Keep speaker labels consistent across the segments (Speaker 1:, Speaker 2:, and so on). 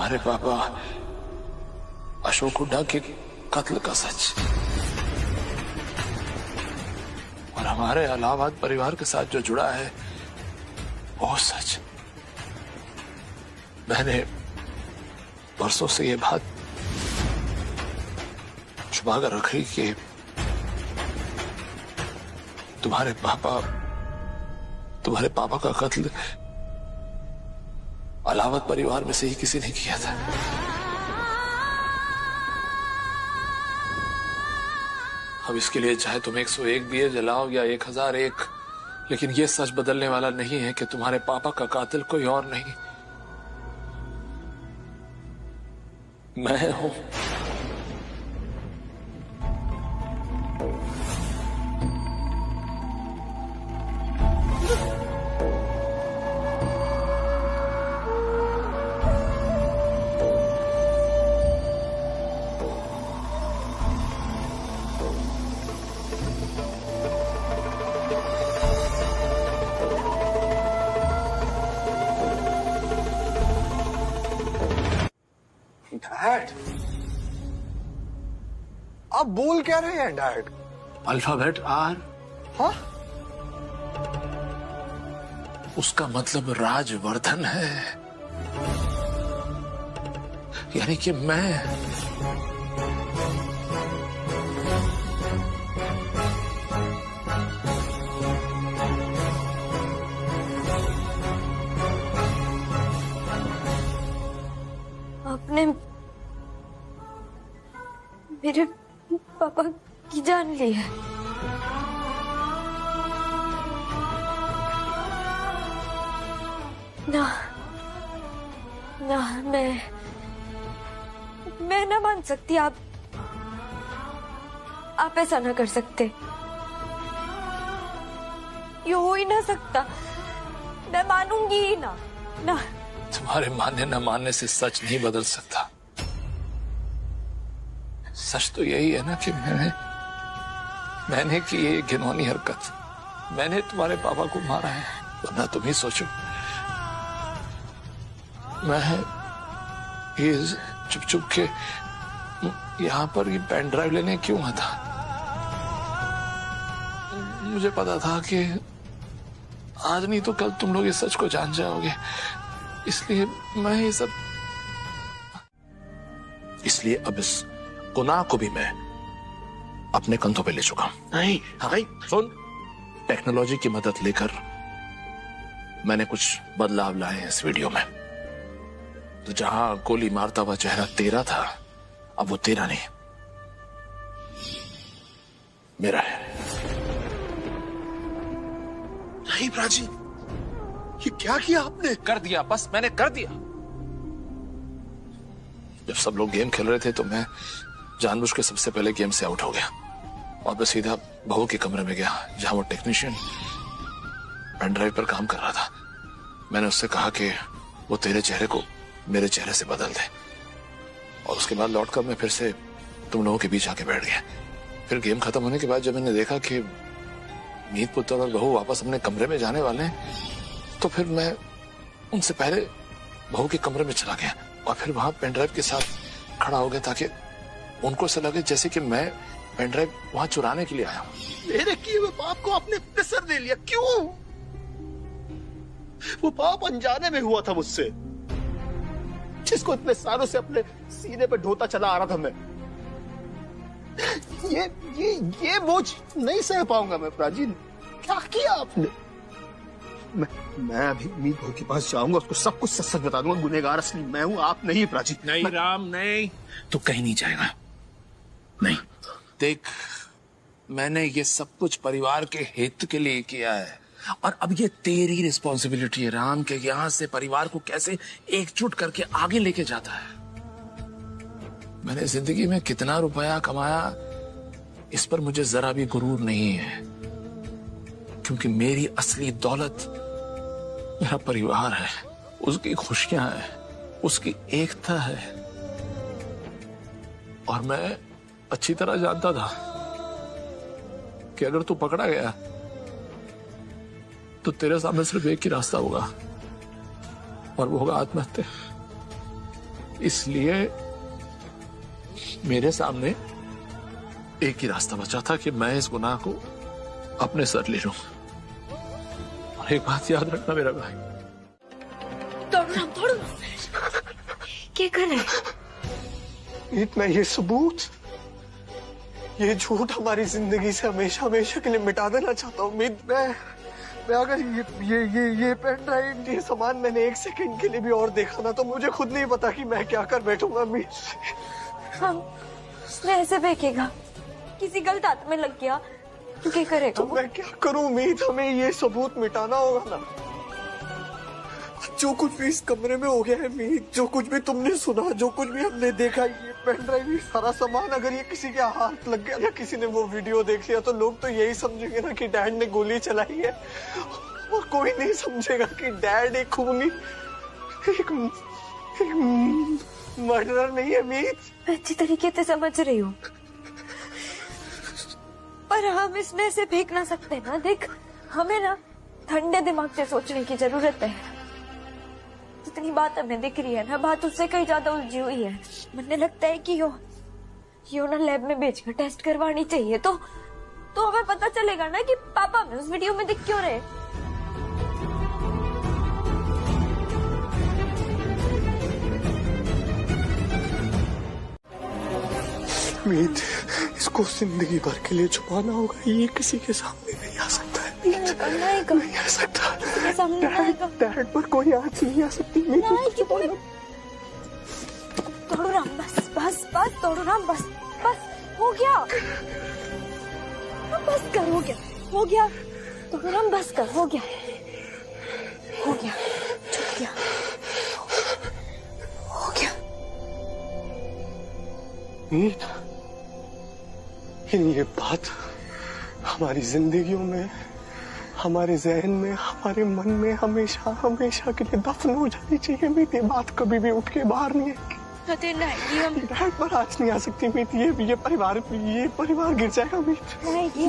Speaker 1: तुम्हारे पापा अशोक हुड्डा के कत्ल का सच और हमारे इलाहाबाद परिवार के साथ जो जुड़ा है वो सच। मैंने बरसों से ये बात छुपा कर रखी कि तुम्हारे पापा का कत्ल इलाहाबाद परिवार में से ही किसी ने किया था। अब इसके लिए चाहे तुम 101 दिए जलाओ या 1001, लेकिन यह सच बदलने वाला नहीं है कि तुम्हारे पापा का कातिल कोई और नहीं, मैं हूं।
Speaker 2: डैड, आप बोल क्या रहे हैं डैड?
Speaker 1: Alphabet are.
Speaker 2: हाँ?
Speaker 1: उसका मतलब राजवर्धन है, यानी कि मैं।
Speaker 3: आपने मेरे पापा की जान ली है। ना ना, मैं ना मान सकती। आप ऐसा ना कर सकते। ये हो ही ना सकता। मैं मानूंगी ही ना।
Speaker 1: तुम्हारे मानने न मानने से सच नहीं बदल सकता। सच तो यही है ना कि मैंने की ये घिनौनी हरकत, मैंने तुम्हारे पापा को मारा है। वरना तुम ही सोचो, मैं ये चुप चुप के यहाँ पर ये पेन ड्राइव लेने क्यों आया था? मुझे पता था कि आज नहीं तो कल तुम लोग इस सच को जान जाओगे, इसलिए मैं ये सब। इसलिए अब इस गुनाह को भी मैं अपने कंधों पे ले चुका हूं।
Speaker 2: नहीं भाई
Speaker 1: सुन, टेक्नोलॉजी की मदद लेकर मैंने कुछ बदलाव लाए हैं इस वीडियो में। तो जहां गोली मारता हुआ चेहरा तेरा था, अब वो तेरा नहीं, मेरा है।
Speaker 2: नहीं प्राची, ये क्या किया आपने?
Speaker 1: कर दिया, बस मैंने कर दिया। जब सब लोग गेम खेल रहे थे तो मैं जानबूझ के सबसे पहले गेम से आउट हो गया और मैं सीधा बहू के कमरे में गया जहां वो टेक्नीशियन पेन ड्राइव पर काम कर रहा था। मैंने उससे कहा कि वो तेरे चेहरे को मेरे चेहरे से बदल दे, और उसके बाद लौटकर मैं फिर से तुम लोगों के बीच आके बैठ गया। फिर गेम खत्म होने के बाद जब मैंने देखा कि मीत पुत्र और बहू वापस अपने कमरे में जाने वाले हैं, तो फिर मैं उनसे पहले बहू के कमरे में चला गया और फिर वहां पेन ड्राइव के साथ खड़ा हो गया ताकि उनको ऐसा लगे जैसे कि मैं पेन ड्राइव वहां चुराने के लिए आया हूं।
Speaker 2: मेरे किए हुए पाप को आपने अपने सर ले लिया, क्यों? वो पाप अनजाने में हुआ था मुझसे, जिसको इतने सालों से अपने सीने पे ढोता चला आ रहा था मैं। ये बोझ नहीं सह पाऊंगा मैं प्राचीन। क्या किया आपने? मैं अभी मीत बहू के पास जाऊंगा, उसको सब कुछ सच सच बता दूंगा। गुनहगार असली मैं हूं, आप नहीं प्राची।
Speaker 1: नहीं राम नहीं, तू कहीं नहीं जाएगा। नहीं, देख, मैंने ये सब कुछ परिवार के हित के लिए किया है, और अब ये तेरी रिस्पॉन्सिबिलिटी है राम के यहां से परिवार को कैसे एकजुट करके आगे लेके जाता है। मैंने जिंदगी में कितना रुपया कमाया इस पर मुझे जरा भी गुरूर नहीं है, क्योंकि मेरी असली दौलत मेरा परिवार है, उसकी खुशियां हैं, उसकी एकता है। और मैं अच्छी तरह जानता था कि अगर तू पकड़ा गया तो तेरे सामने सिर्फ एक ही रास्ता होगा, और वो होगा आत्महत्या। इसलिए मेरे सामने एक ही रास्ता बचा था कि मैं इस गुनाह को अपने सर ले लूं। और एक बात याद रखना मेरा भाई,
Speaker 3: दौड़ो क्या कर रहे हैं?
Speaker 2: मैं ये सबूत, ये झूठ हमारी जिंदगी से हमेशा हमेशा के लिए मिटा देना चाहता हूँ। मैं अगर ये पेन ड्राइव, ये सामान मैंने एक सेकंड के लिए भी और देखा ना तो मुझे खुद नहीं पता कि मैं क्या कर बैठूंगा।
Speaker 3: हम उसने ऐसे फेंकेगा, किसी गलत हाथ में लग गया तो क्या करेगा?
Speaker 2: तो मैं क्या करूं उम्मीद, हमें ये सबूत मिटाना होगा ना। जो कुछ भी इस कमरे में हो गया है मीत, जो कुछ भी तुमने सुना, जो कुछ भी हमने देखा, ये पेन ड्राइव, ये सारा सामान, अगर ये किसी के हाथ लग गया या किसी ने वो वीडियो देख लिया तो लोग तो यही समझेंगे ना कि डैड ने गोली चलाई है। और कोई नहीं समझेगा कि डैड एक खूनी, एक मर्डरर नहीं है मीत।
Speaker 3: मैं अच्छी तरीके से समझ रही हूँ, पर हम इसमें से फेंक ना सकते ना। देख, हमें ना ठंडे दिमाग से सोचने की जरूरत है। जितनी बात हमें दिख रही है ना, बात उससे कहीं ज्यादा उलझी हुई है। मुझे लगता है कि यो ना लैब में भेजकर टेस्ट करवानी चाहिए, तो हमें पता चलेगा ना कि पापा हमें उस वीडियो में दिख क्यों रहे।
Speaker 2: मीत, इसको जिंदगी भर के लिए छुपाना होगा, ये किसी के सामने नहीं आ सकता है। नहीं आ सकता, डैड पर कोई आँच नहीं आ सकती।
Speaker 3: तोड़ो राम, बस तोड़ो राम, बस हो गया, बस कर, हो गया तोड़ो राम, बस कर, हो गया छूट गया, हो गया।
Speaker 2: मीत, ये बात हमारी जिंदगियों में, हमारे जहन में, हमारे मन में हमेशा हमेशा के लिए दफन हो जानी चाहिए मीत। ये बात कभी भी उठ के बाहर नहीं आएगी। डैड पर आज नहीं आ सकती मीत। ये परिवार गिर जाएगा मीत।
Speaker 3: नहीं,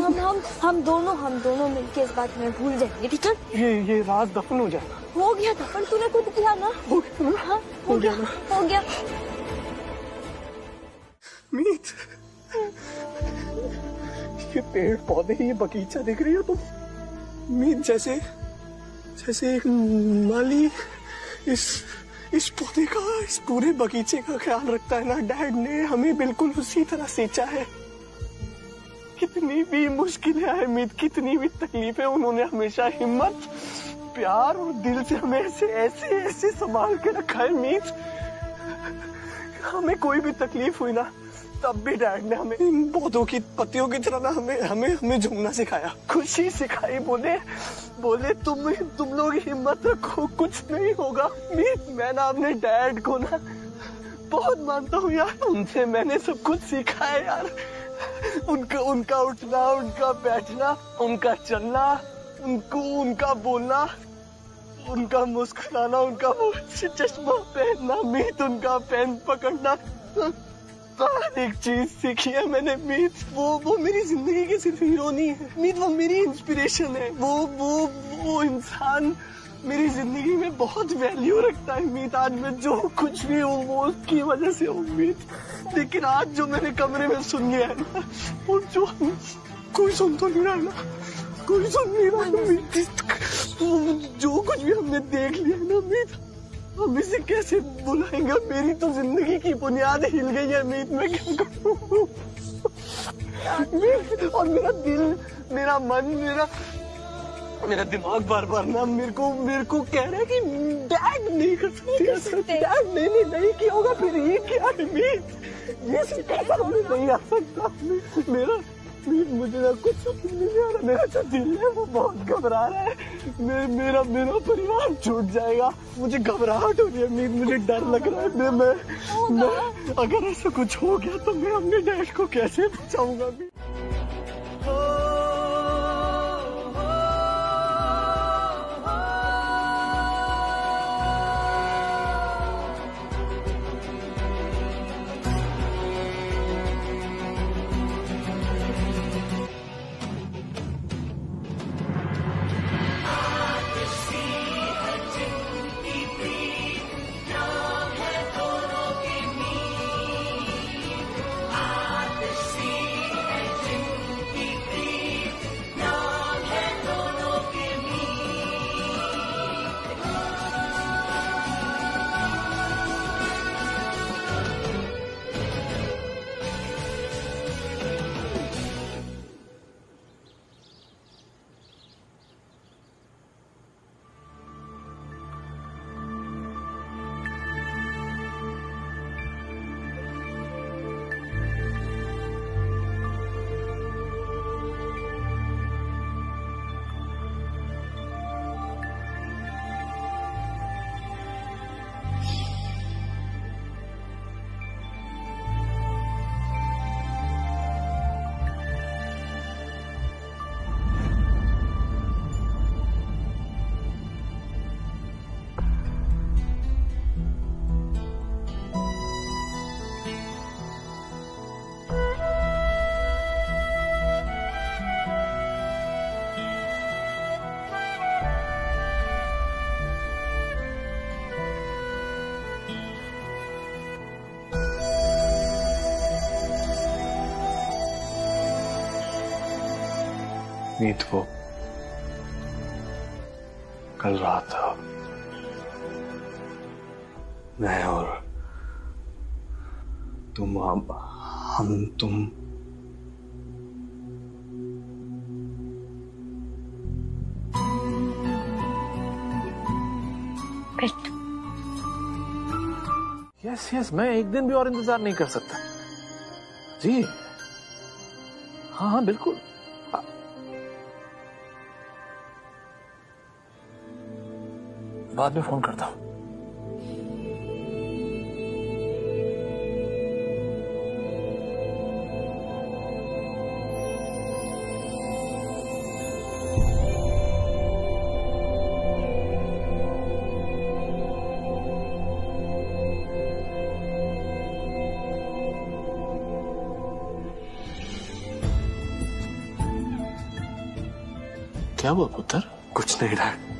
Speaker 3: हम दोनों मिलके इस बात में भूल जाएंगे, ठीक है?
Speaker 2: ये राज दफन हो जाएगा।
Speaker 3: हो गया दफन, तूने खुद किया ना।
Speaker 2: हो गया ना?
Speaker 3: हाँ, हो गया
Speaker 2: मीत, ये पेड़ पौधे, ये बगीचा दिख रही हो तुम मीत, जैसे एक माली इस पौधे का, इस पूरे बगीचे का ख्याल रखता है ना। डैड ने हमें बिल्कुल उसी तरह सींचा है। कितनी भी मुश्किलें आए मीत, कितनी भी तकलीफें, उन्होंने हमेशा हिम्मत, प्यार और दिल से हमें ऐसे संभाल के रखा है मीत। हमें कोई भी तकलीफ हुई ना, तब भी डैड ने हमें इन पौधों की पत्तियों की तरह ना हमें झूमना सिखाया, खुशी सिखाई। बोले तुम लोग हिम्मत रखो, कुछ नहीं होगा। मैं ना अपने डैड को ना बहुत मानता हूँ यार, उनसे मैंने सब कुछ सीखा है यार। उनका उठना, उनका बैठना, उनका चलना, उनका बोलना, उनका मुस्कुराना, उनका वो चश्मा पहनना मीत, उनका पेन पकड़ना, एक चीज सीखी है मैंने मीत, वो मेरी जिंदगी की सिर्फ हीरो नहीं है मीत, वो मेरी इंस्पिरेशन है। वो इंसान मेरी जिंदगी में बहुत वैल्यू रखता है मीत। आज मैं जो कुछ भी हूँ वो उसकी वजह से हूँ मीत। लेकिन आज जो मैंने कमरे में सुन लिया है ना, वो जो कोई सुन तो नहीं रहा ना, कोई सुन नहीं रहा मीत। जो कुछ भी हमने देख लिया है ना मीत, हम इसे कैसे बुलाएंगे? मेरी तो जिंदगी की बुनियाद हिल गई है मीत, मैं क्या करूं? और मेरा दिल, मेरा मन, मेरा दिमाग बार ना मेरे को कह रहा है कि डैड नहीं कर सकते, डैड नहीं किया होगा। फिर ये क्या है मीत? ये नहीं आ सकता मुझे ना कुछ समझ नहीं आ रहा। मेरा जो दिल है वो बहुत घबरा रहा है। मेरा परिवार छूट जाएगा, मुझे घबराहट हो रही है मीत, मुझे डर लग रहा है। मैं अगर ऐसा कुछ हो गया तो मैं अपने डैड को कैसे बचाऊंगा मीत? मीत, वो कल रात मैं और तुम, तुम
Speaker 1: यस, मैं एक दिन भी और इंतजार नहीं कर सकता जी। हाँ बिल्कुल। बाद में फोन करता हूं। क्या हुआ पुत्र?
Speaker 2: कुछ नहीं डैड,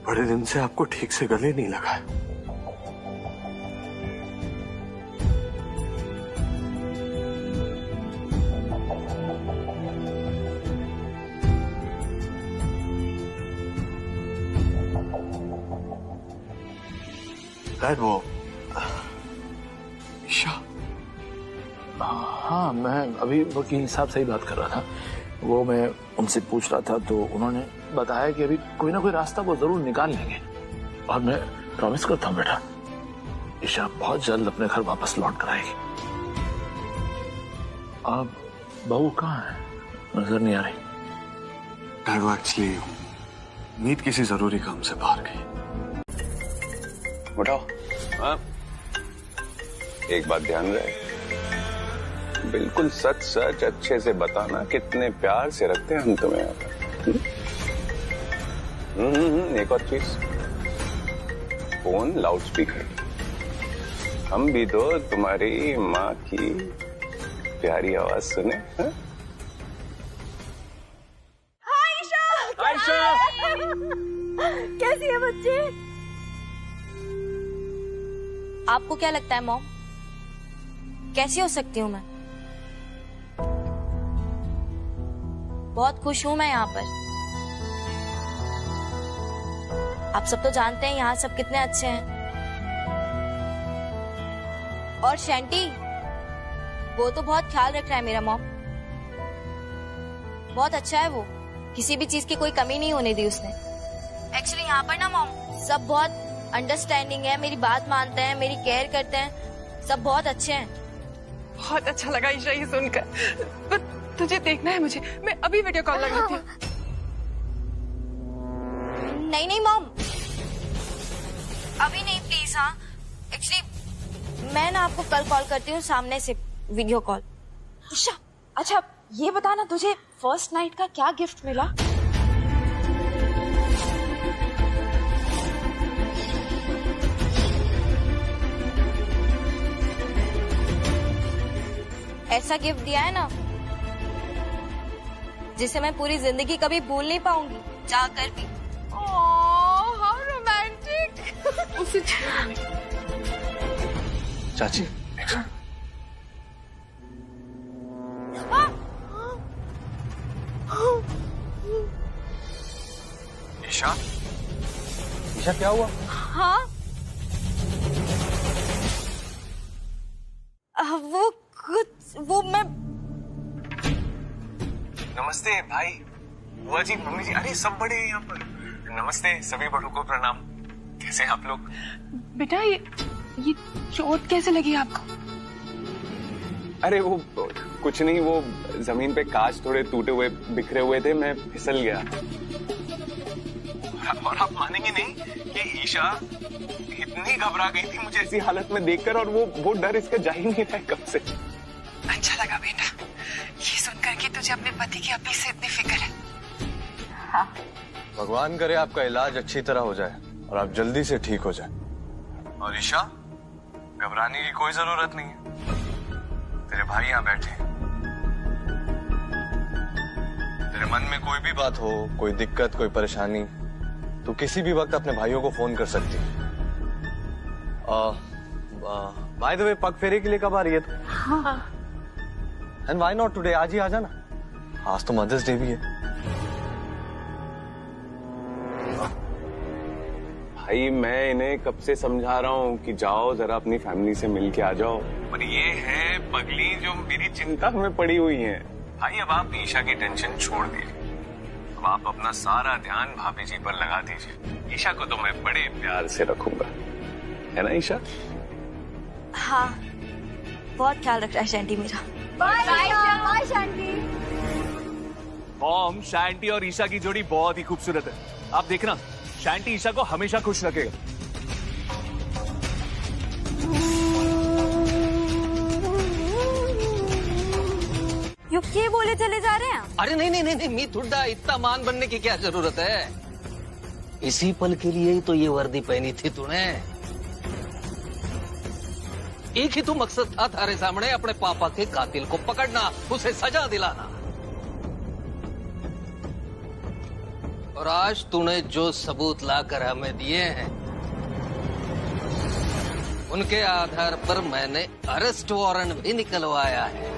Speaker 2: बड़े दिन से आपको ठीक से गले नहीं लगा। डैड, वो ईशा।
Speaker 1: हाँ, मैं अभी वकील साहब से ही बात कर रहा था। वो मैं उनसे पूछ रहा था तो उन्होंने बताया कि अभी कोई ना कोई रास्ता वो जरूर निकाल लेंगे। और मैं प्रॉमिस करता हूँ बेटा, ईशा बहुत जल्द अपने घर वापस लौट कर आएगी। अब बहू कहाँ है? नजर नहीं आ रही।
Speaker 2: डैड, वो एक्चुअली मीत किसी जरूरी काम से बाहर गई।
Speaker 4: उठाओ। हाँ, एक बात ध्यान रहे, बिल्कुल सच सच अच्छे से बताना कितने प्यार से रखते हैं हम तुम्हें यहाँ पर। एक और चीज, फोन लाउड स्पीकर। हम भी तो तुम्हारी माँ की प्यारी आवाज सुने।
Speaker 3: आयशा, कैसी है बच्चे?
Speaker 5: आपको क्या लगता है मॉम, कैसी हो सकती हूँ मैं? बहुत खुश हूँ मैं यहाँ पर। आप सब तो जानते हैं यहाँ सब कितने अच्छे हैं। और शैंटी, वो तो बहुत ख्याल रख रहा है मेरा मॉम। बहुत अच्छा है वो, किसी भी चीज की कोई कमी नहीं होने दी उसने। एक्चुअली यहाँ पर ना मॉम, सब बहुत अंडरस्टैंडिंग है, मेरी बात मानते हैं, मेरी केयर करते हैं, सब बहुत अच्छे हैं।
Speaker 6: बहुत अच्छा लगा ईशा ये सुनकर। पर तुझे देखना है मुझे, मैं अभी वीडियो कॉल लगाती हूँ।
Speaker 5: नहीं नहीं मॉम, अभी नहीं प्लीज। हाँ, एक्चुअली मैं ना आपको कल कॉल करती हूँ सामने से, वीडियो कॉल।
Speaker 6: ईशा, अच्छा ये बताना, तुझे फर्स्ट नाइट का क्या गिफ्ट मिला?
Speaker 5: ऐसा गिफ्ट दिया है ना जिसे मैं पूरी जिंदगी कभी भूल नहीं पाऊंगी, चाह कर भी।
Speaker 6: ओह, हाउ रोमांटिक। उसे
Speaker 2: चाची, ईशा, ईशा क्या हुआ?
Speaker 5: हाँ, वो मैं।
Speaker 7: नमस्ते भाई, बुआ जी, मम्मी जी, अरे सब बड़े हैं यहाँ पर। नमस्ते, सभी बड़ों को प्रणाम। कैसे हैं आप लोग?
Speaker 6: बेटा, ये चोट कैसे लगी आपको?
Speaker 4: अरे वो कुछ नहीं, वो जमीन पे कांच थोड़े टूटे हुए बिखरे हुए थे, मैं फिसल गया।
Speaker 7: और आप मानेंगे नहीं कि ईशा इतनी घबरा गई थी मुझे
Speaker 4: ऐसी हालत में देखकर, और वो डर इसका जा ही नहीं रहा है कब से।
Speaker 6: अच्छा लगा बेटा ये सुनकर कि तुझे अपने पति की अपनी से इतनी फिक्र है।
Speaker 5: हाँ,
Speaker 2: भगवान करे आपका इलाज अच्छी तरह हो जाए और आप जल्दी से ठीक हो जाए। और ईशा, घबराने की कोई जरूरत नहीं है, तेरे भाई यहाँ बैठे हैं। तेरे मन में कोई भी बात हो, कोई दिक्कत, कोई परेशानी, तो किसी भी वक्त अपने भाइयों को फोन कर सकती है। बाय द वे, पग फेरे के लिए कब आ रही है तू?
Speaker 6: हाँ।
Speaker 2: एंड व्हाई नॉट टुडे, आज ही आ जाना।
Speaker 7: आज तो मदर्स डे भी है।
Speaker 4: भाई मैं इन्हें कब से समझा रहा हूँ कि जाओ जरा अपनी फैमिली से मिल के आ जाओ, पर ये है पगली जो मेरी चिंता में पड़ी हुई है। भाई अब आप ईशा की टेंशन छोड़ दीजिए, अब आप अपना सारा ध्यान भाभी जी पर लगा दीजिए। ईशा को तो मैं बड़े प्यार से रखूंगा, है ना ईशा?
Speaker 5: हाँ, बहुत ख्याल रख रहा है शैंटी मेरा।
Speaker 3: बाय शांति।
Speaker 8: मॉम, शैंटी और ईशा की जोड़ी बहुत ही खूबसूरत है। आप देखना, शैंटी ईशा को हमेशा खुश रखेगा।
Speaker 5: ये बोले चले जा रहे हैं?
Speaker 9: अरे नहीं नहीं नहीं नहीं, मी थुड्डा, इतना मान बनने की क्या जरूरत है? इसी पल के लिए ही तो ये वर्दी पहनी थी तूने। एक ही तो मकसद था थारे सामने, अपने पापा के कातिल को पकड़ना, उसे सजा दिलाना। और आज तूने जो सबूत लाकर हमें दिए हैं, उनके आधार पर मैंने अरेस्ट वारंट भी निकलवाया है।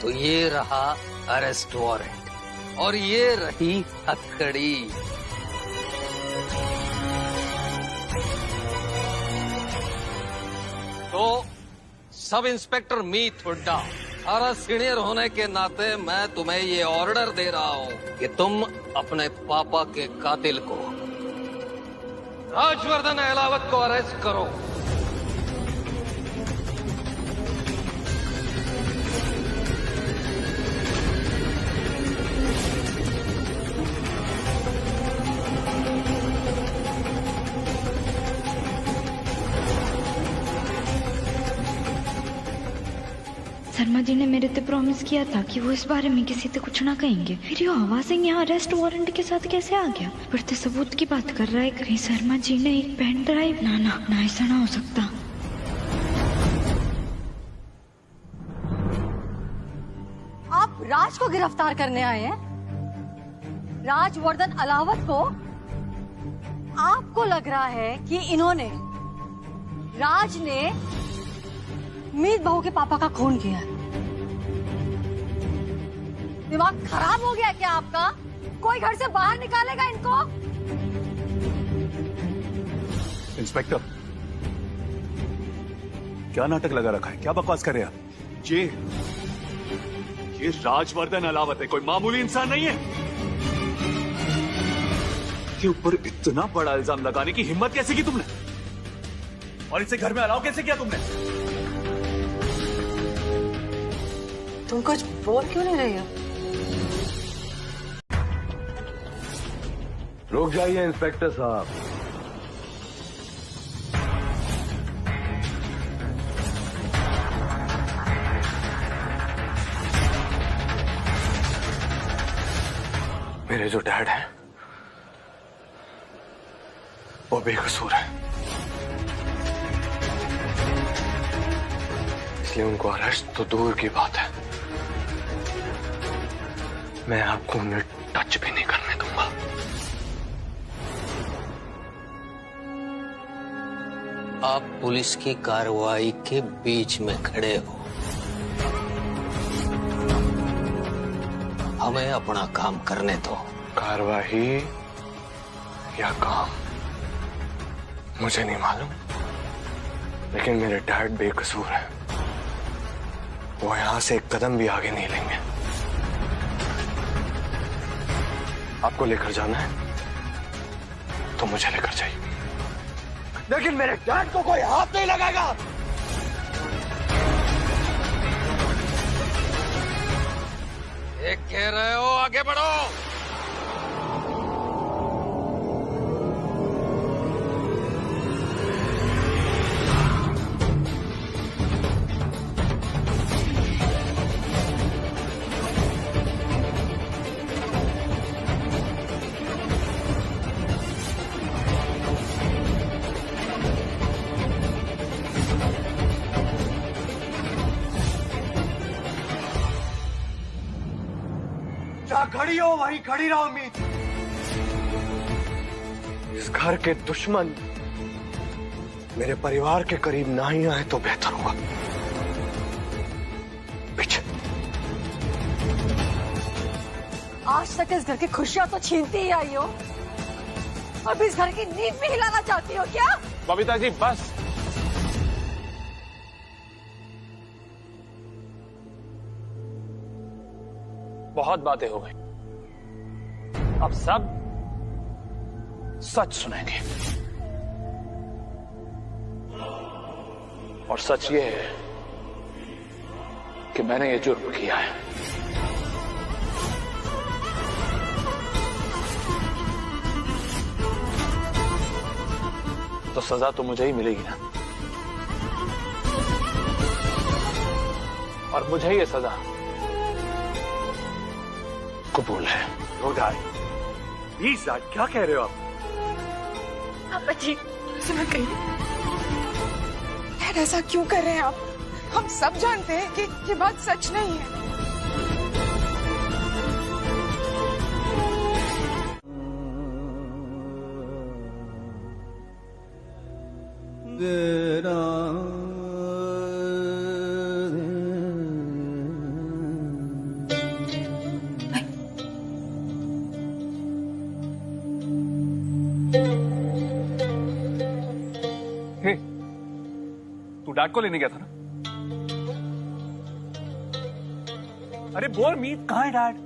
Speaker 9: तो ये रहा अरेस्ट वारंट और ये रही हथकड़ी। तो सब इंस्पेक्टर मीत हुड्डा, सारा सीनियर होने के नाते मैं तुम्हें ये ऑर्डर दे रहा हूँ कि तुम अपने पापा के कातिल को, राजवर्धन अहलावत को अरेस्ट करो।
Speaker 3: शर्मा जी ने मेरे से प्रॉमिस किया था कि वो इस बारे में किसी से कुछ ना कहेंगे, फिर ये आवाज यहाँ अरेस्ट वारंट के साथ कैसे आ गया? बढ़ते सबूत की बात कर रहा है, कहीं शर्मा जी ने एक पेन ड्राइव। ना ना ना, ऐसा ना हो सकता।
Speaker 10: आप राज को गिरफ्तार करने आए हैं? राजवर्धन अलावत को? आपको लग रहा है कि इन्होंने, राज ने मीत बहू के पापा का खून किया? दिमाग खराब हो गया क्या आपका? कोई घर से बाहर निकालेगा इनको?
Speaker 8: इंस्पेक्टर, क्या नाटक लगा रखा है? क्या बकवास कर रहे हैं आप? ये राजवर्धन अलावत है, कोई मामूली इंसान नहीं है। के ऊपर इतना बड़ा इल्जाम लगाने की हिम्मत कैसे की तुमने? और इसे घर में अलाउ कैसे किया तुमने?
Speaker 10: तुम कुछ बोल क्यों नहीं रही हो?
Speaker 4: रुक जाइए इंस्पेक्टर साहब।
Speaker 2: मेरे जो डैड हैं वो बेकसूर है, इसलिए उनको अरेस्ट तो दूर की बात है, मैं आपको उन्हें टच भी नहीं करने दूंगा।
Speaker 9: आप पुलिस की कार्रवाई के बीच में खड़े हो, हमें अपना काम करने दो।
Speaker 2: कार्रवाई या काम मुझे नहीं मालूम, लेकिन मेरे डैड बेकसूर है, वो यहां से एक कदम भी आगे नहीं लेंगे। आपको लेकर जाना है तो मुझे लेकर जाइए, लेकिन मेरे डैड को कोई हाथ नहीं लगाएगा।
Speaker 9: एक कह रहे हो, आगे बढ़ो।
Speaker 2: जहाँ खड़ी हो वहीं खड़ी रहो मीत। इस घर के दुश्मन मेरे परिवार के करीब ना ही आए तो बेहतर होगा। पीछे।
Speaker 10: आज तक इस घर की खुशियां तो छीनती ही आई हो, अब इस घर की नींव भी हिलाना चाहती हो क्या?
Speaker 4: बबीता जी बस।
Speaker 1: बहुत बातें हो गई, अब सब सच सुनेंगे। और सच ये है कि मैंने ये जुर्म किया है। तो सजा तो मुझे ही मिलेगी ना, और मुझे ये सजा कबूल है।
Speaker 8: प्लीज डैड, क्या कह रहे हो आप?
Speaker 6: पापा जी सुनो, कहिए ऐसा क्यों कर रहे हैं आप? हम सब जानते हैं कि ये बात सच नहीं है।
Speaker 8: तू डैड को लेने गया था ना? अरे बोल मीत, कहाँ है डैड?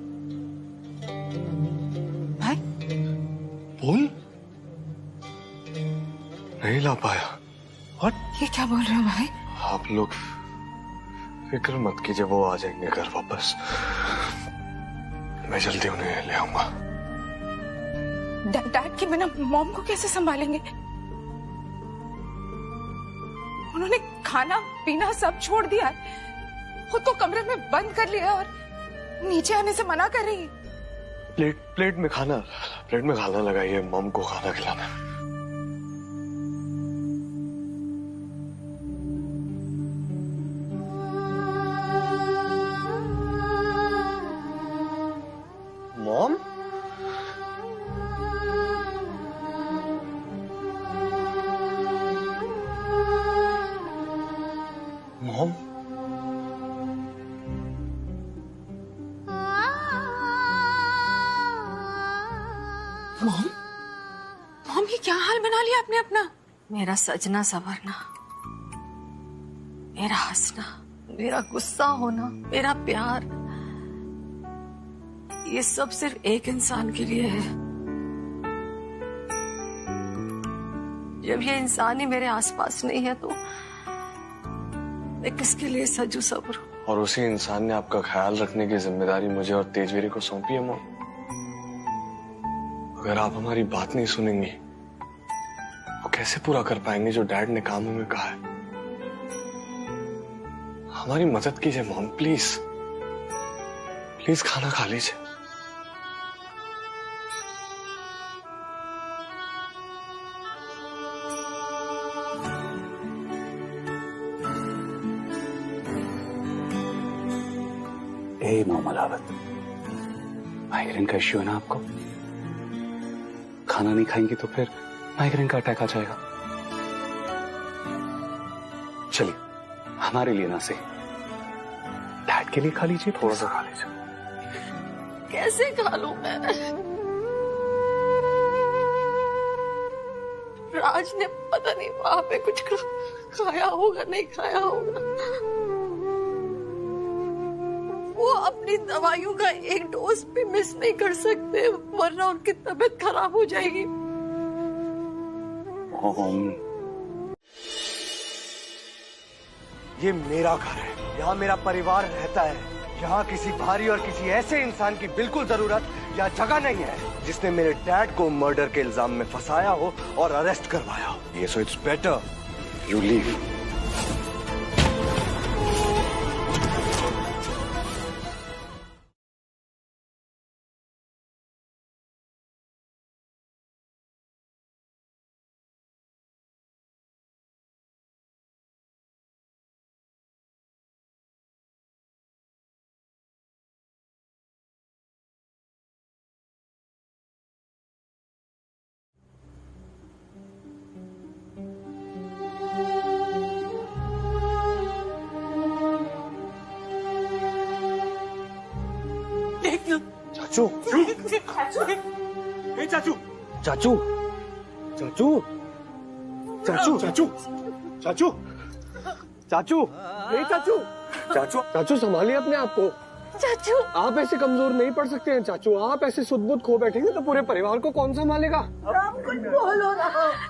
Speaker 6: भाई
Speaker 2: बोल। नहीं ला पाया।
Speaker 8: What?
Speaker 6: ये क्या बोल रहे हो भाई?
Speaker 2: आप लोग फिक्र मत कीजिए, वो आ जाएंगे घर वापस। मैं जल्दी उन्हें ले आऊंगा।
Speaker 6: डैड के बिना मॉम को कैसे संभालेंगे? उन्होंने खाना पीना सब छोड़ दिया है, खुद को कमरे में बंद कर लिया और नीचे आने से मना कर रही है।
Speaker 2: प्लेट में खाना लगाइए, मॉम को खाना खिलाना। मॉम? मॉम?
Speaker 6: मॉम ये क्या हाल बना लिया आपने अपना?
Speaker 10: मेरा सजना संवरना, मेरा हंसना, मेरा गुस्सा होना, मेरा प्यार, ये सब सिर्फ एक इंसान के लिए है। जब ये इंसान ही मेरे आसपास नहीं है तो मैं किसके लिए सजू सवरूं?
Speaker 2: और उसी इंसान ने आपका ख्याल रखने की जिम्मेदारी मुझे और तेजवीरी को सौंपी है मॉम। अगर आप हमारी बात नहीं सुनेंगी तो कैसे पूरा कर पाएंगे जो डैड ने काम में कहा है? हमारी मदद कीजिए मॉम, प्लीज प्लीज खाना खा लीजिए।
Speaker 7: ए मोम अलावत, माइग्रेन का इश्यू है ना आपको? खाना नहीं खाएंगी तो फिर माइग्रेन का अटैक आ जाएगा। चलिए हमारे लिए ना सही, डैड के लिए खा लीजिए, थोड़ा सा खा लीजिए।
Speaker 10: कैसे खा लूं मैं? राज ने पता नहीं वहां पे कुछ खाया होगा, नहीं खाया होगा। वो अपनी दवाइयों का एक डोज भी मिस नहीं कर सकते, वरना उनकी तबीयत खराब हो जाएगी।
Speaker 2: ये मेरा घर है, यहाँ मेरा परिवार रहता है। यहाँ किसी भारी और किसी ऐसे इंसान की बिल्कुल जरूरत या जगह नहीं है जिसने मेरे डैड को मर्डर के इल्जाम में फंसाया हो और अरेस्ट करवाया हो। ये so it's better you leave. चाचू
Speaker 8: ए चाचू
Speaker 2: चाचू चाचू चाचू चाचू चाचू चाचू ए चाचू चाचू चाचू संभालिए अपने आप को।
Speaker 3: चाचू
Speaker 2: आप ऐसे कमजोर नहीं पड़ सकते हैं चाचू। आप ऐसे सुध-बुध खो बैठेंगे तो पूरे परिवार को कौन संभालेगा?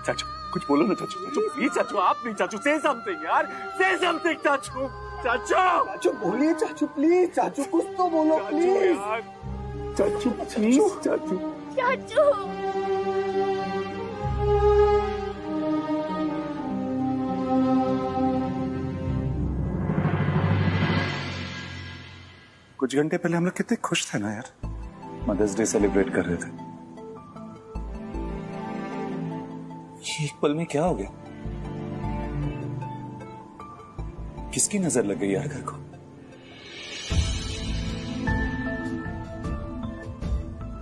Speaker 8: चाचू कुछ बोलो ना चाचू। चाचू प्लीज चाचू, आप नहीं चाचू, से समथिंग यार, से समथिंग चाचू। चाचू
Speaker 2: चाचू बोलिए चाचू प्लीज। चाचू कुछ तो बोलो प्लीज।
Speaker 8: चाचू प्लीज चाचू।
Speaker 3: चाचू
Speaker 8: कुछ घंटे पहले हम लोग कितने खुश थे ना यार, मदर्स डे सेलिब्रेट कर रहे थे। ये एक पल में क्या हो गया? किसकी नजर लग गई यार घर को?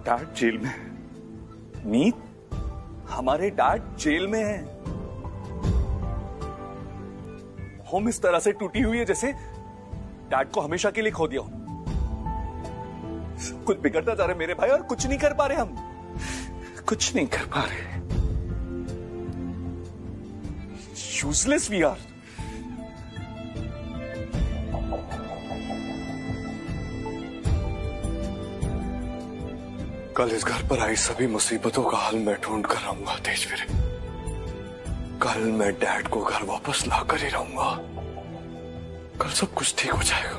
Speaker 8: डैड जेल में। मीत, हमारे डैड जेल में है। होम इस तरह से टूटी हुई है जैसे डैड को हमेशा के लिए खो दिया हो। कुछ बिगड़ता जा रहा है मेरे भाई, और कुछ नहीं कर पा रहे हम, कुछ नहीं कर पा रहे। Useless we are.
Speaker 2: कल इस घर पर आई सभी मुसीबतों का हल मैं ढूंढ कर रहूंगा तेजवीर। कल मैं डैड को घर वापस लाकर ही रहूंगा। कल सब कुछ ठीक हो जाएगा।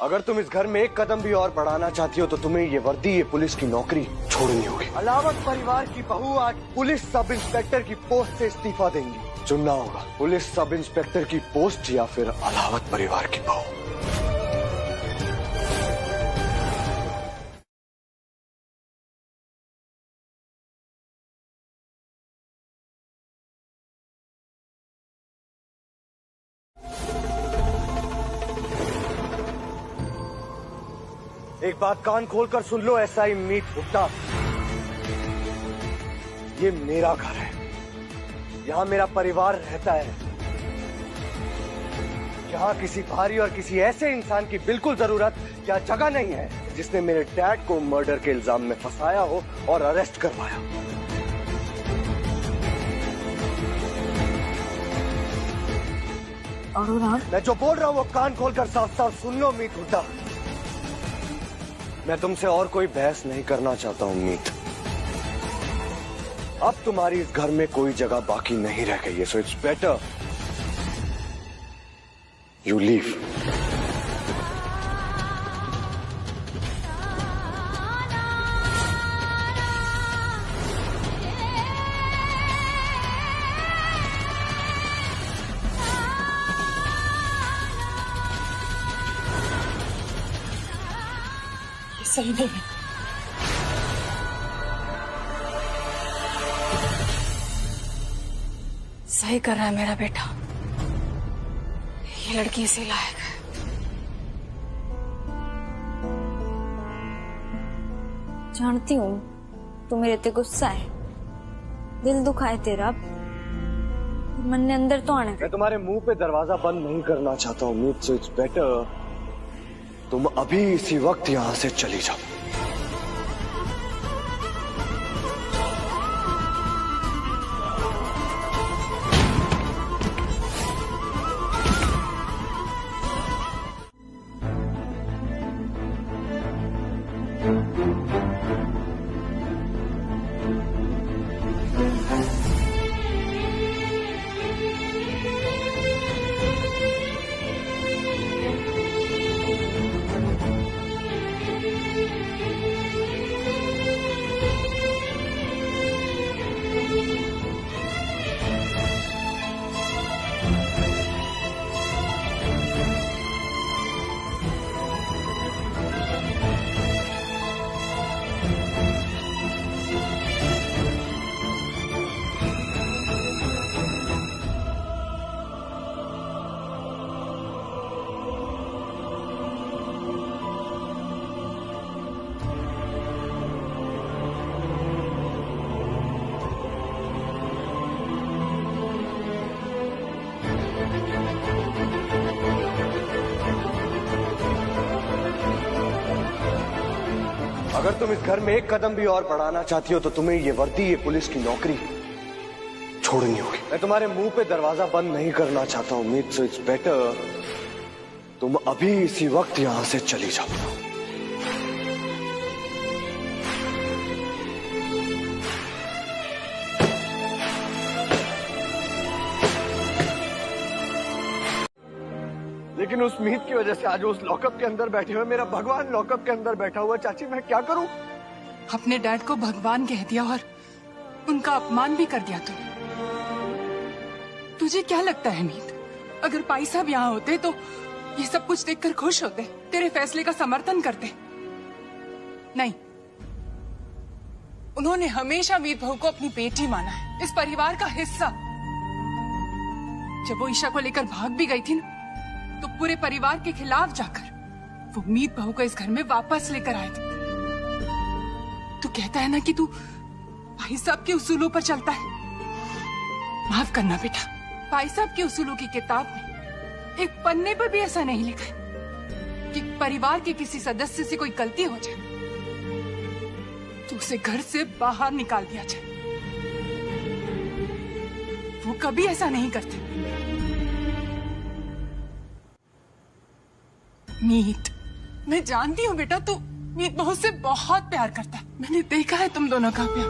Speaker 2: अगर तुम इस घर में एक कदम भी और बढ़ाना चाहती हो तो तुम्हें ये वर्दी, ये पुलिस की नौकरी छोड़नी होगी। अलावत परिवार की बहू आज पुलिस सब इंस्पेक्टर की पोस्ट से इस्तीफा देंगी। चुनना होगा पुलिस सब इंस्पेक्टर की पोस्ट या फिर अलावत परिवार की बहू। एक बात कान खोलकर सुन लो एसआई मीत हुड्डा, ये मेरा घर है, यहाँ मेरा परिवार रहता है। यहाँ किसी भारी और किसी ऐसे इंसान की बिल्कुल जरूरत या जगह नहीं है जिसने मेरे डैड को मर्डर के इल्जाम में फंसाया हो और अरेस्ट करवाया। मैं जो बोल रहा हूँ वो कान खोलकर साफ साफ सुन लो मीत हुड्डा। मैं तुमसे और कोई बहस नहीं करना चाहता हूं मीत। अब तुम्हारी इस घर में कोई जगह बाकी नहीं रह गई है, so it's better you leave.
Speaker 6: सही नहीं है। सही कर रहा है मेरा बेटा, ये लड़की इसी लायक है।
Speaker 3: जानती हूँ तू मेरे ते गुस्सा है, दिल दुखाए तेरा, मन ने अंदर तो आने।
Speaker 2: मैं तुम्हारे मुंह पे दरवाजा बंद नहीं करना चाहता हूँ मीत, सो इट्स बेटर तुम अभी इसी वक्त यहां से चली जाओ।
Speaker 11: अगर तुम इस घर में एक कदम भी और बढ़ाना चाहती हो तो तुम्हें ये वर्दी, ये पुलिस की नौकरी छोड़नी होगी। मैं तुम्हारे मुंह पे दरवाजा बंद नहीं करना चाहता हूं मीत, सो इट्स बेटर तुम अभी इसी वक्त यहां से चली जाओ। लेकिन उस मीत की वजह से आज उस लॉकअप के अंदर बैठे हुए मेरा भगवान लॉकअप के अंदर बैठा हुआ। चाची मैं क्या करूं?
Speaker 6: अपने डैड को भगवान कह दिया और उनका अपमान भी कर दिया तुमने। तुझे क्या लगता है मीत, अगर भाई साहब यहाँ होते तो ये सब कुछ देखकर खुश होते, तेरे फैसले का समर्थन करते? नहीं, उन्होंने हमेशा मीत बहू को अपनी बेटी माना है, इस परिवार का हिस्सा। जब वो ईशा को लेकर भाग भी गई थी ना, तो पूरे परिवार के खिलाफ जाकर वो मीत बहू को इस घर में वापस लेकर आए थे। तू कहता है ना कि तू भाई साहब के उसूलों पर चलता है। माफ करना बेटा, भाई साहब के उसूलों की किताब में एक पन्ने पर भी ऐसा नहीं लिखा है कि परिवार के किसी सदस्य से कोई गलती हो जाए तो उसे घर से बाहर निकाल दिया जाए। वो कभी ऐसा नहीं करते। मीत, मैं जानती हूँ बेटा, तू मीत बहू से बहुत प्यार करता है। मैंने देखा है तुम दोनों का प्यार।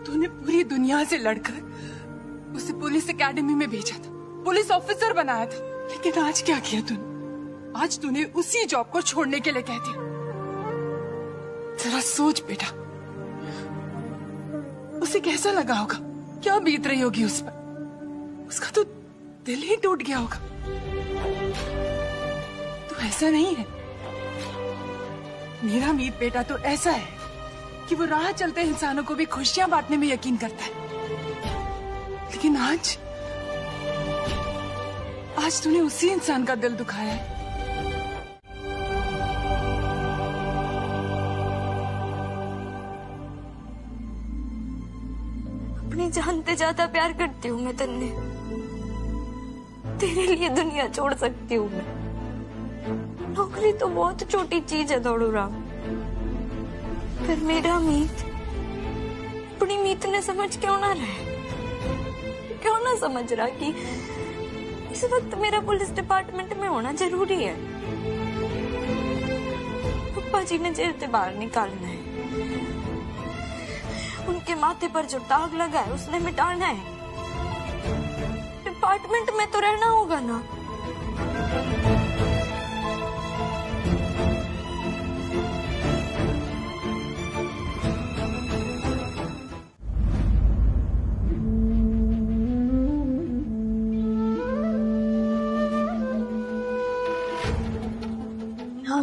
Speaker 6: तूने पूरी दुनिया से लड़कर उसे पुलिस एकेडमी में भेजा था, पुलिस ऑफिसर बनाया था, लेकिन आज क्या किया तूने? आज तूने उसी जॉब को छोड़ने के लिए कह दिया। जरा सोच बेटा, उसे कैसा लगा होगा, क्या बीत रही होगी उस पर? उसका तो दिल ही टूट गया होगा। तो ऐसा नहीं है, मेरा मीत बेटा तो ऐसा है कि वो राह चलते इंसानों को भी खुशियां बांटने में यकीन करता है। लेकिन आज तूने उसी इंसान का दिल दुखाया है।
Speaker 3: अपनी जानते ज्यादा प्यार करती हूँ मैं तन्ने। तेरे लिए दुनिया छोड़ सकती हूँ मैं। नौकरी तो बहुत छोटी चीज है दौड़ू राम, पर मेरा मीत, अपनी मीत ने समझ क्यों ना रहे? क्यों ना समझ रहा कि इस वक्त मेरा पुलिस डिपार्टमेंट में होना जरूरी है? पप्पा जी ने जेल से बाहर निकालना है, उनके माथे पर जो दाग लगा है उसने मिटाना है। डिपार्टमेंट में तो रहना होगा ना।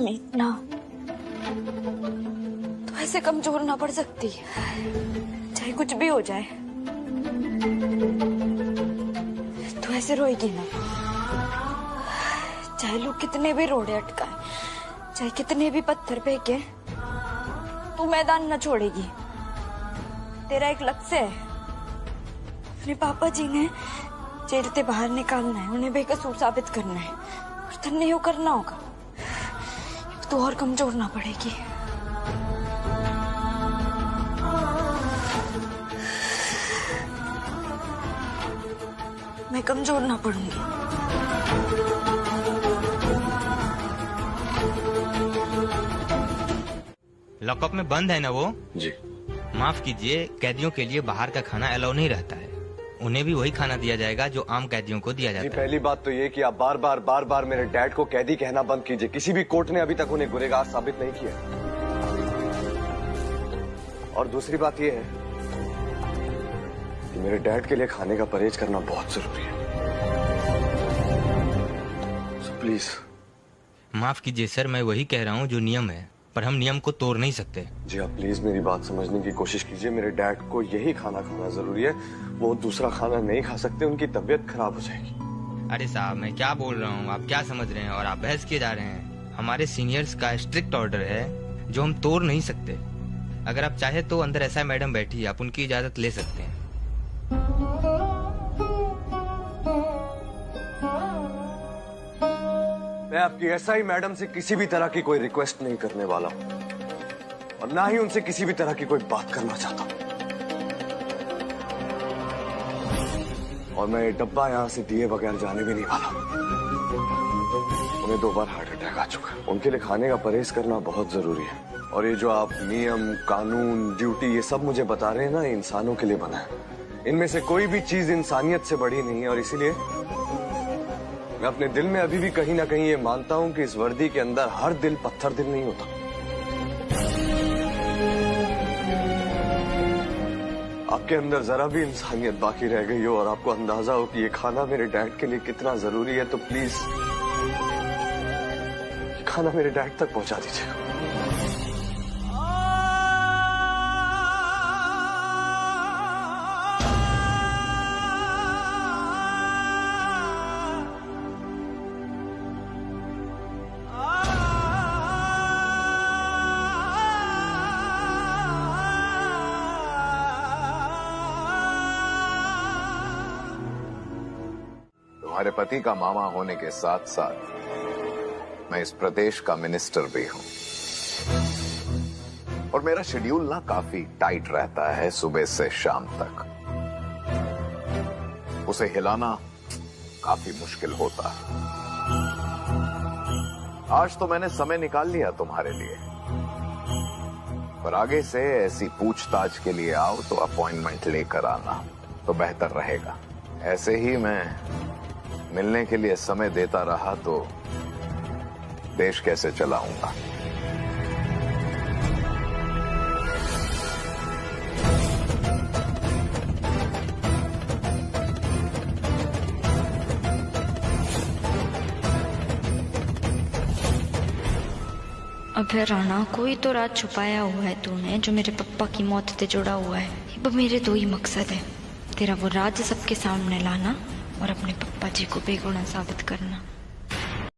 Speaker 3: इतना तो ऐसे कमजोर ना पड़ सकती, चाहे कुछ भी हो जाए। तो ऐसे रोएगी ना, चाहे लोग कितने भी रोड़े अटकाए, चाहे कितने भी पत्थर फेंके, तू मैदान न छोड़ेगी। तेरा एक लक्ष्य है, अपने पापा जी ने जेल से बाहर निकालना है, उन्हें बेकसूर साबित करना है, और तन्ने यूं करना होगा तो और कमजोर ना पड़ेगी। मैं कमजोर ना पड़ूंगी।
Speaker 12: लॉकअप में बंद है ना वो?
Speaker 11: जी।
Speaker 12: माफ कीजिए, कैदियों के लिए बाहर का खाना अलाउ नहीं रहता है। उन्हें भी वही खाना दिया जाएगा जो आम कैदियों को दिया जाता है।
Speaker 11: पहली बात तो ये कि आप बार बार मेरे डैड को कैदी कहना बंद कीजिए। किसी भी कोर्ट ने अभी तक उन्हें गुनहगार साबित नहीं किया। और दूसरी बात ये है कि मेरे डैड के लिए खाने का परहेज करना बहुत जरूरी है। So please.
Speaker 12: माफ कीजिए सर, मैं वही कह रहा हूँ जो नियम है, पर हम नियम को तोड़ नहीं सकते।
Speaker 11: जी आप प्लीज मेरी बात समझने की कोशिश कीजिए। मेरे डैड को यही खाना खाना जरूरी है, वो दूसरा खाना नहीं खा सकते, उनकी तबीयत खराब हो जाएगी।
Speaker 12: अरे साहब, मैं क्या बोल रहा हूँ, आप क्या समझ रहे हैं और आप बहस किए जा रहे हैं। हमारे सीनियर्स का स्ट्रिक्ट ऑर्डर है जो हम तोड़ नहीं सकते। अगर आप चाहे तो अंदर ऐसा मैडम बैठी है, आप उनकी इजाजत ले सकते हैं।
Speaker 11: मैं आपकी एसआई मैडम से किसी भी तरह की कोई रिक्वेस्ट नहीं करने वाला हूँ। और ना ही उनसे किसी भी तरह की कोई बात करना चाहता हूं। और मैं ये डब्बा यहां से दिए बगैर जाने भी नहीं वाला। उन्हें 2 बार हार्ट अटैक आ चुका है। उनके लिए खाने का परहेज करना बहुत जरूरी है। और ये जो आप नियम, कानून, ड्यूटी ये सब मुझे बता रहे हैं ना, इंसानों के लिए बना है। इनमें से कोई भी चीज इंसानियत से बड़ी नहीं है। और इसीलिए मैं अपने दिल में अभी भी कहीं ना कहीं ये मानता हूं कि इस वर्दी के अंदर हर दिल पत्थर दिल नहीं होता। आपके अंदर जरा भी इंसानियत बाकी रह गई हो और आपको अंदाजा हो कि ये खाना मेरे डैड के लिए कितना जरूरी है, तो प्लीज खाना मेरे डैड तक पहुंचा दीजिएगा।
Speaker 13: तुम्हारे पति का मामा होने के साथ साथ मैं इस प्रदेश का मिनिस्टर भी हूं और मेरा शेड्यूल ना काफी टाइट रहता है सुबह से शाम तक। उसे हिलाना काफी मुश्किल होता है। आज तो मैंने समय निकाल लिया तुम्हारे लिए, पर आगे से ऐसी पूछताछ के लिए आओ तो अपॉइंटमेंट लेकर आना तो बेहतर रहेगा। ऐसे ही मैं मिलने के लिए समय देता रहा तो देश कैसे चलाऊंगा।
Speaker 5: अबे राणा, कोई तो राज छुपाया हुआ है तूने जो मेरे पप्पा की मौत से जुड़ा हुआ है। अब मेरे 2 ही मकसद है, तेरा वो राज सबके सामने लाना और अपने पप्पा जी को बेगुनाह साबित करना।